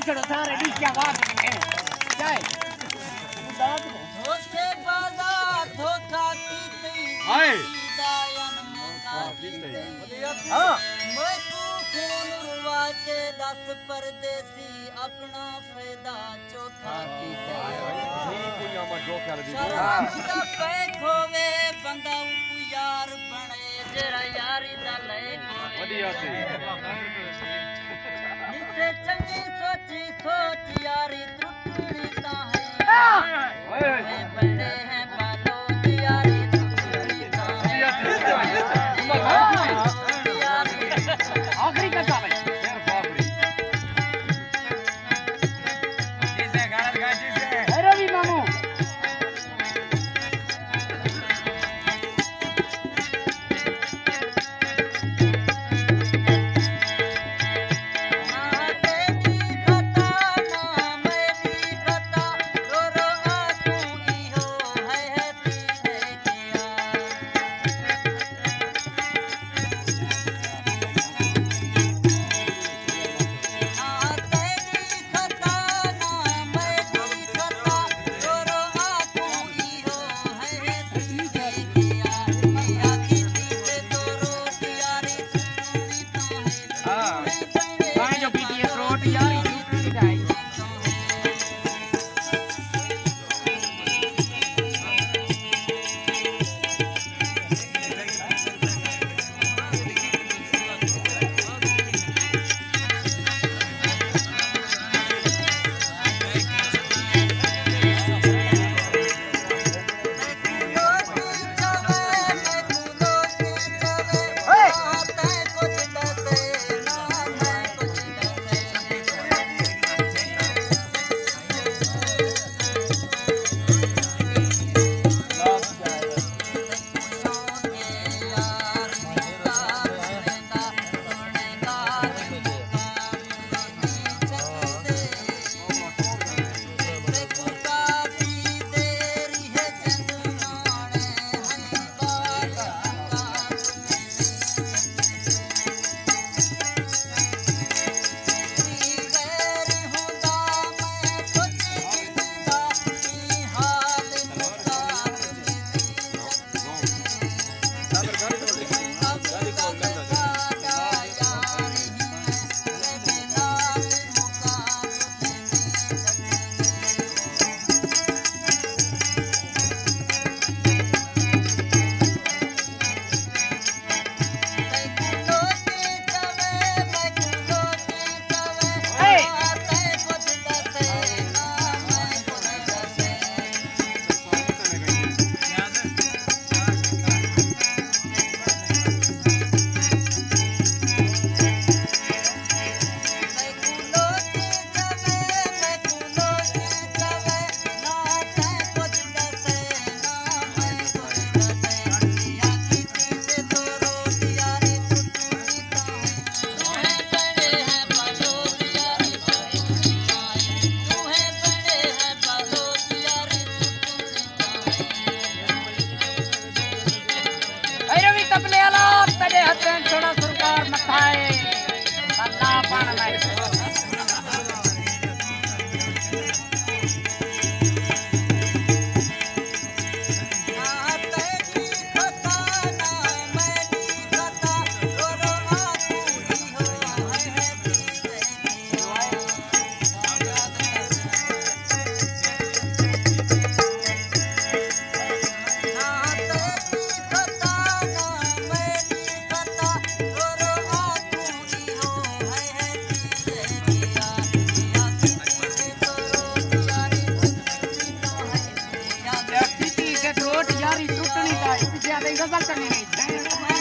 छोड़ो सारे डिश क्या बात है चाय धोखे बाजा धोखा की हाय दायन मौका हां मैं तू खून रुवा के 10 परदेसी अपना फायदा चोखा की कोई आमा जोकर दी शर्म पे खोवे बंदा यार बने जेरा यारी दा ले बढ़िया सी निसे चंगी सोची सोच यारी त्रुटनी ता है ओए बड़े हैं बालों की यारी त्रुटनी ता है आखिरी का भाई यार बापरी जिसे गाना गाजी से रवि मामू भाई जो बीटीएस रोड यार ये टूट जाए रवि तपले आला तेरे हथें छोड़ा सरकार मथाए अल्लाह पान में रोट यारी टूटनी का ज्यादा गजल करनी नहीं